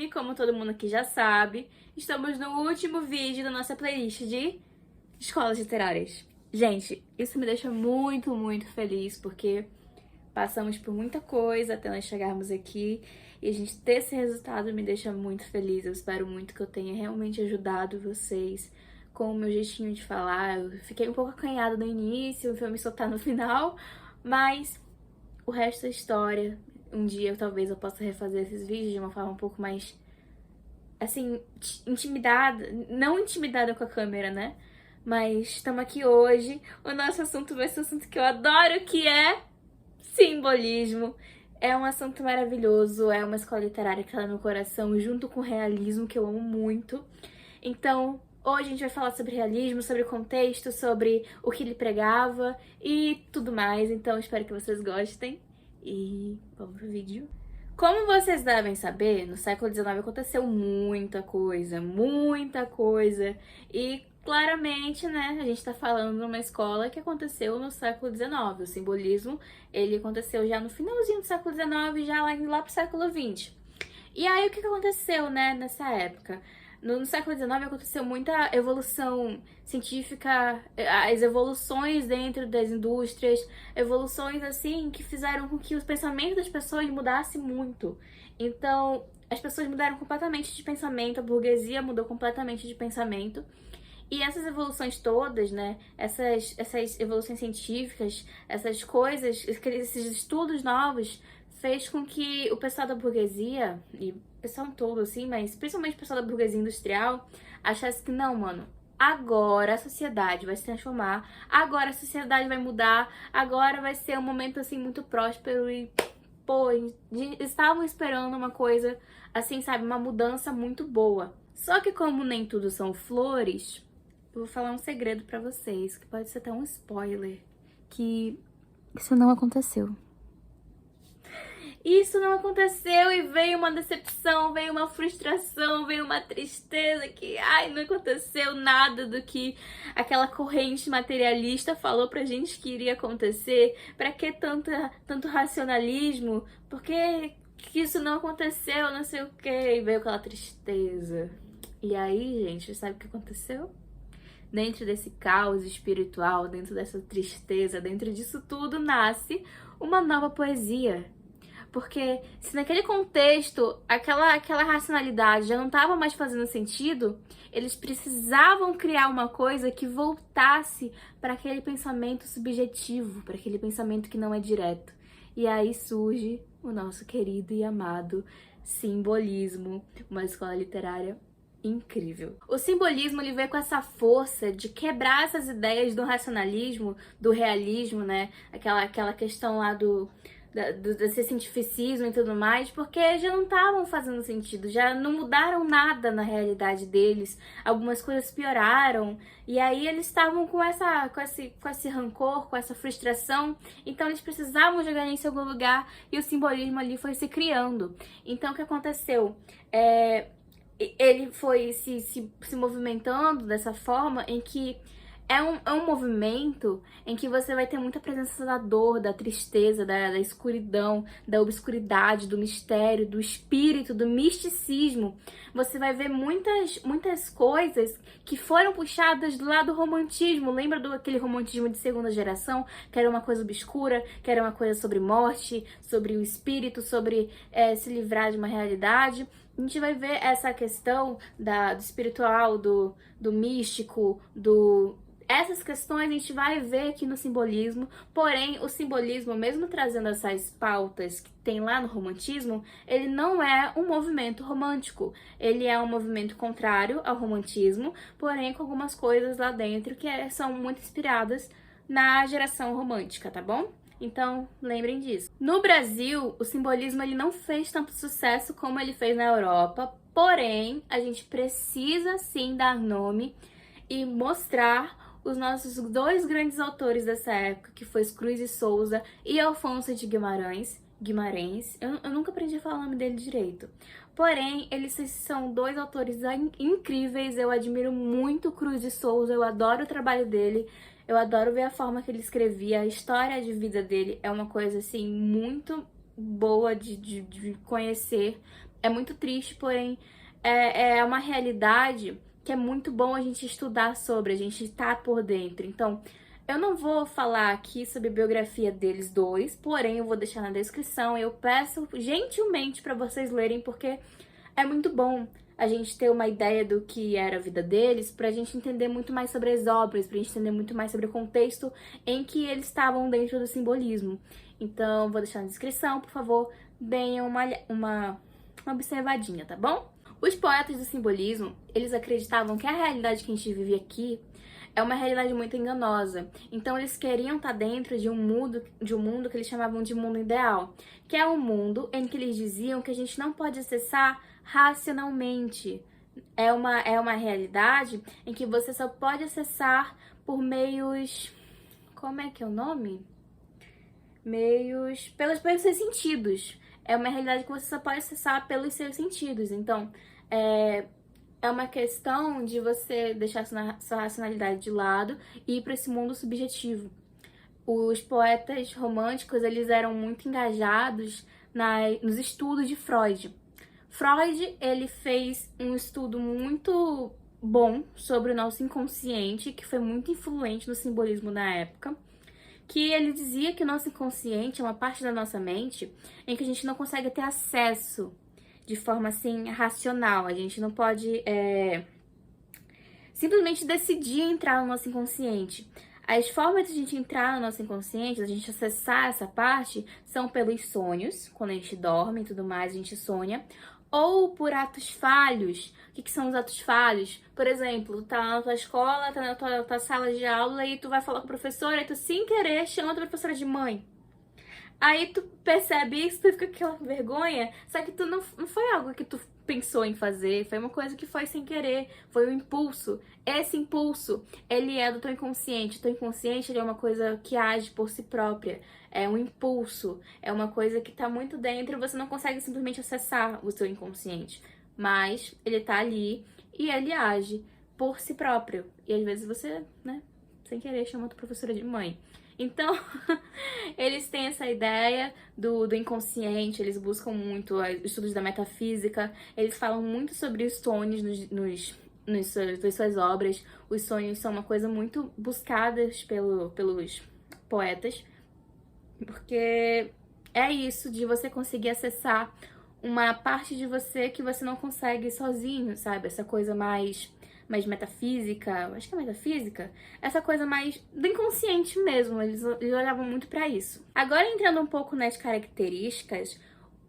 como todo mundo aqui já sabe, estamos no último vídeo da nossa playlist de escolas literárias. Gente, isso me deixa muito, muito feliz, porque passamos por muita coisa até nós chegarmos aqui e a gente ter esse resultado me deixa muito feliz. Eu espero muito que eu tenha realmente ajudado vocês com o meu jeitinho de falar. Eu fiquei um pouco acanhada no início, eu me soltar no final, mas o resto é história. Um dia talvez eu possa refazer esses vídeos de uma forma um pouco mais, assim, intimidada. Não intimidada com a câmera, né? Mas estamos aqui hoje. O nosso assunto vai ser um assunto que eu adoro, que é simbolismo. É um assunto maravilhoso, é uma escola literária que tá no meu coração, junto com o realismo, que eu amo muito. Então, hoje a gente vai falar sobre realismo, sobre o contexto, sobre o que ele pregava e tudo mais. Então, espero que vocês gostem. E vamos pro vídeo. Como vocês devem saber, no século XIX aconteceu muita coisa, e claramente, né, a gente tá falando numa escola que aconteceu no século XIX. O simbolismo, ele aconteceu já no finalzinho do século XIX, já lá pro século XX. E aí, o que aconteceu, né, nessa época? No século XIX aconteceu muita evolução científica, as evoluções dentro das indústrias, evoluções assim que fizeram com que o pensamento das pessoas mudasse muito. Então, as pessoas mudaram completamente de pensamento, a burguesia mudou completamente de pensamento. E essas evoluções todas, né, essas evoluções científicas, essas coisas, esses estudos novos, fez com que o pessoal da burguesia, e o pessoal todo assim, mas principalmente o pessoal da burguesia industrial, achasse que não, mano, agora a sociedade vai se transformar, agora a sociedade vai mudar, agora vai ser um momento assim muito próspero e, pô, estavam esperando uma coisa assim, sabe, uma mudança muito boa. Só que como nem tudo são flores, eu vou falar um segredo pra vocês, que pode ser até um spoiler, que isso não aconteceu. Isso não aconteceu e veio uma decepção, veio uma frustração, veio uma tristeza que, ai, não aconteceu nada do que aquela corrente materialista falou pra gente que iria acontecer. Pra que tanto racionalismo? Por que isso não aconteceu, não sei o quê? E veio aquela tristeza. E aí, gente, sabe o que aconteceu? Dentro desse caos espiritual, dentro dessa tristeza, dentro disso tudo, nasce uma nova poesia. Porque se naquele contexto aquela racionalidade já não estava mais fazendo sentido, eles precisavam criar uma coisa que voltasse para aquele pensamento subjetivo, para aquele pensamento que não é direto. E aí surge o nosso querido e amado simbolismo, uma escola literária incrível. O simbolismo, ele veio com essa força de quebrar essas ideias do racionalismo, do realismo, né? Aquela questão lá desse cientificismo e tudo mais, porque já não estavam fazendo sentido, já não mudaram nada na realidade deles, algumas coisas pioraram, e aí eles estavam com esse rancor, com essa frustração, então eles precisavam jogar isso em algum lugar, e o simbolismo ali foi se criando. Então o que aconteceu? Ele foi se movimentando dessa forma em que é um movimento em que você vai ter muita presença da dor, da tristeza, da escuridão, da obscuridade, do mistério, do espírito, do misticismo. Você vai ver muitas coisas que foram puxadas do lado do romantismo. Lembra daquele romantismo de segunda geração? Que era uma coisa obscura, que era uma coisa sobre morte, sobre o espírito, sobre se livrar de uma realidade. A gente vai ver essa questão do espiritual, do místico, essas questões a gente vai ver aqui no simbolismo, porém o simbolismo, mesmo trazendo essas pautas que tem lá no romantismo, ele não é um movimento romântico, ele é um movimento contrário ao romantismo, porém com algumas coisas lá dentro que são muito inspiradas na geração romântica, tá bom? Então, lembrem disso. No Brasil, o simbolismo ele não fez tanto sucesso como ele fez na Europa, porém, a gente precisa sim dar nome e mostrar os nossos dois grandes autores dessa época, que foi Cruz e Souza e Alfonso de Guimarães. Eu nunca aprendi a falar o nome dele direito. Porém, eles são dois autores incríveis, eu admiro muito Cruz e Souza, eu adoro o trabalho dele, eu adoro ver a forma que ele escrevia, a história de vida dele é uma coisa, assim, muito boa de conhecer, É muito triste, porém é uma realidade que é muito bom a gente estudar sobre, a gente tá por dentro. Então, eu não vou falar aqui sobre a biografia deles dois, porém eu vou deixar na descrição. Eu peço gentilmente para vocês lerem, porque é muito bom a gente ter uma ideia do que era a vida deles, pra gente entender muito mais sobre as obras, pra gente entender muito mais sobre o contexto em que eles estavam dentro do simbolismo. Então, vou deixar na descrição, por favor, deem uma observadinha, tá bom? Os poetas do simbolismo, eles acreditavam que a realidade que a gente vive aqui é uma realidade muito enganosa. Então eles queriam estar dentro de um mundo que eles chamavam de mundo ideal, que é um mundo em que eles diziam que a gente não pode acessar racionalmente. É uma realidade em que você só pode acessar por meios... Como é que é o nome? Pelos seus sentidos. É uma realidade que você só pode acessar pelos seus sentidos. Então, é uma questão de você deixar sua racionalidade de lado e ir para esse mundo subjetivo. Os poetas românticos, eles eram muito engajados nos estudos de Freud. Freud, ele fez um estudo muito bom sobre o nosso inconsciente, que foi muito influente no simbolismo na época, que ele dizia que o nosso inconsciente é uma parte da nossa mente em que a gente não consegue ter acesso de forma assim racional. A gente não pode simplesmente decidir entrar no nosso inconsciente. As formas de a gente entrar no nosso inconsciente, de a gente acessar essa parte, são pelos sonhos, quando a gente dorme e tudo mais, a gente sonha, ou por atos falhos. O que são os atos falhos? Por exemplo, tá na tua escola, tá na tua sala de aula e tu vai falar com a professora e tu, sem querer, chama a tua professora de mãe. Aí tu percebe isso, tu fica com aquela vergonha, só que tu não foi algo que tu pensou em fazer, foi uma coisa que foi sem querer, foi um impulso. Esse impulso, ele é do teu inconsciente. O teu inconsciente, ele é uma coisa que age por si própria, é um impulso, é uma coisa que tá muito dentro e você não consegue simplesmente acessar o seu inconsciente. Mas ele tá ali e ele age por si próprio. E às vezes você, né, sem querer, chama a tua professora de mãe. Então, eles têm essa ideia do inconsciente, eles buscam muito os estudos da metafísica, eles falam muito sobre os sonhos nas suas obras. Os sonhos são uma coisa muito buscadas pelos poetas, porque é isso de você conseguir acessar uma parte de você que você não consegue sozinho, sabe? Essa coisa mais metafísica, acho que é metafísica, essa coisa mais do inconsciente mesmo, eles olhavam muito pra isso. Agora, entrando um pouco nas características,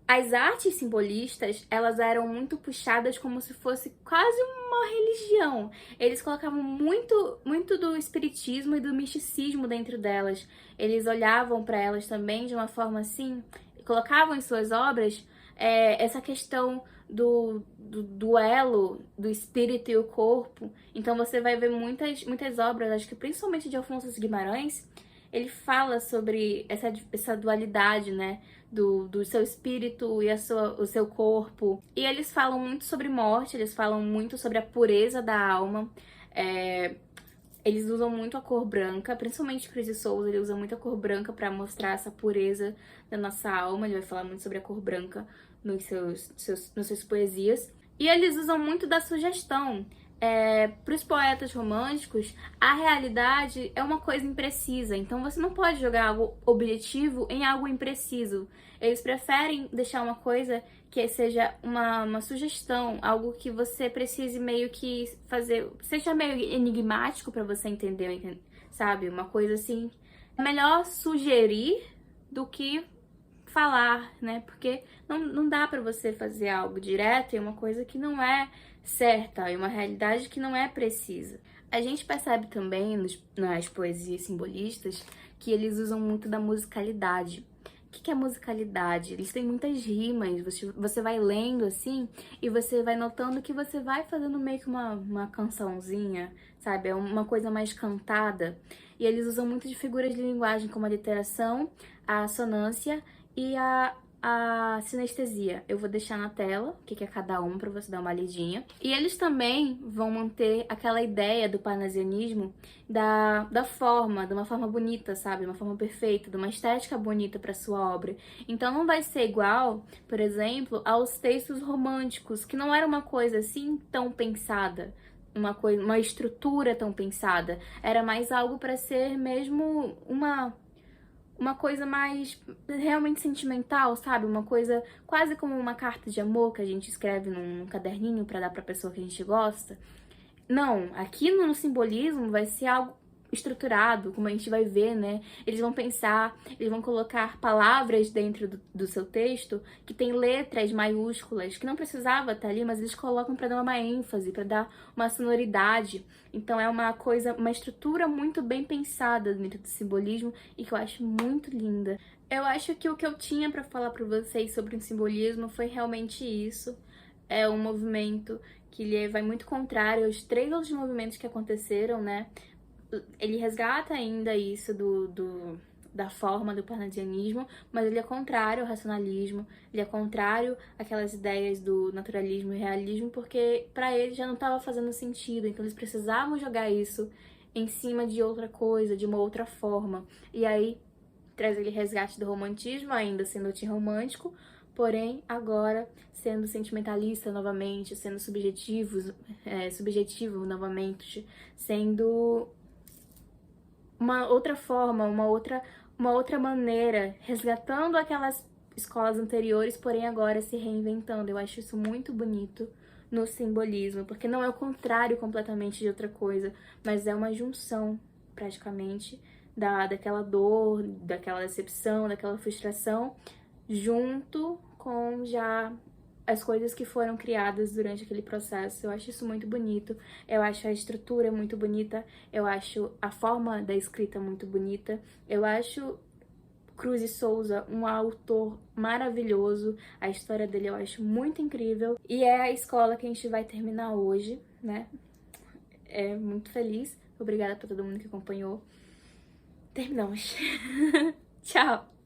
as artes simbolistas, elas eram muito puxadas como se fosse quase uma religião. Eles colocavam muito do espiritismo e do misticismo dentro delas. Eles olhavam para elas também de uma forma assim, colocavam em suas obras essa questão do duelo do espírito e o corpo. Então você vai ver muitas obras, acho que principalmente de Afonso Guimarães, ele fala sobre essa dualidade, né, do seu espírito e o seu corpo. E eles falam muito sobre morte, eles falam muito sobre a pureza da alma. Eles usam muito a cor branca, principalmente Chris de Souza, ele usa muito a cor branca para mostrar essa pureza da nossa alma. Ele vai falar muito sobre a cor branca nas suas poesias. E eles usam muito da sugestão. Para os poetas românticos, a realidade é uma coisa imprecisa, então você não pode jogar algo objetivo em algo impreciso. Eles preferem deixar uma coisa que seja uma sugestão, algo que você precise meio que fazer, seja meio enigmático para você entender, sabe? Uma coisa assim, é melhor sugerir do que falar, né? Porque não dá pra você fazer algo direto em uma coisa que não é certa, em uma realidade que não é precisa. A gente percebe também nas poesias simbolistas que eles usam muito da musicalidade. O que é musicalidade? Eles têm muitas rimas, você vai lendo assim e você vai notando que você vai fazendo meio que uma cançãozinha, sabe? É uma coisa mais cantada. E eles usam muito de figuras de linguagem como a literação, a assonância e a a sinestesia. Eu vou deixar na tela o que é cada um pra você dar uma lidinha. E eles também vão manter aquela ideia do parnasianismo da forma, de uma forma bonita, sabe? Uma forma perfeita, de uma estética bonita pra sua obra. Então não vai ser igual, por exemplo, aos textos românticos, que não era uma coisa assim tão pensada. Uma estrutura tão pensada. Era mais algo pra ser mesmo uma coisa mais realmente sentimental, sabe? Uma coisa quase como uma carta de amor que a gente escreve num caderninho pra dar pra pessoa que a gente gosta. Não, aqui no simbolismo vai ser algo estruturado, como a gente vai ver, né? Eles vão pensar, eles vão colocar palavras dentro do seu texto que tem letras maiúsculas, que não precisava estar ali, mas eles colocam para dar uma ênfase, para dar uma sonoridade. Então é uma coisa, uma estrutura muito bem pensada dentro do simbolismo e que eu acho muito linda. Eu acho que o que eu tinha para falar para vocês sobre o simbolismo foi realmente isso. É um movimento que ele vai muito contrário aos 3 outros movimentos que aconteceram, né? Ele resgata ainda isso da forma do parnasianismo, mas ele é contrário ao racionalismo, ele é contrário àquelas ideias do naturalismo e realismo, porque para ele já não estava fazendo sentido, então eles precisavam jogar isso em cima de outra coisa, de uma outra forma. E aí traz ele resgate do romantismo, ainda sendo antirromântico, porém agora sendo sentimentalista novamente, sendo subjetivo novamente, sendo uma outra forma, uma outra maneira, resgatando aquelas escolas anteriores, porém agora se reinventando. Eu acho isso muito bonito no simbolismo, porque não é o contrário completamente de outra coisa, mas é uma junção, praticamente, daquela dor, daquela decepção, daquela frustração, junto com já as coisas que foram criadas durante aquele processo. Eu acho isso muito bonito, eu acho a estrutura muito bonita, eu acho a forma da escrita muito bonita, eu acho Cruz e Souza um autor maravilhoso, a história dele eu acho muito incrível, e é a escola que a gente vai terminar hoje, né? É muito feliz, obrigada pra todo mundo que acompanhou. Terminamos. Tchau!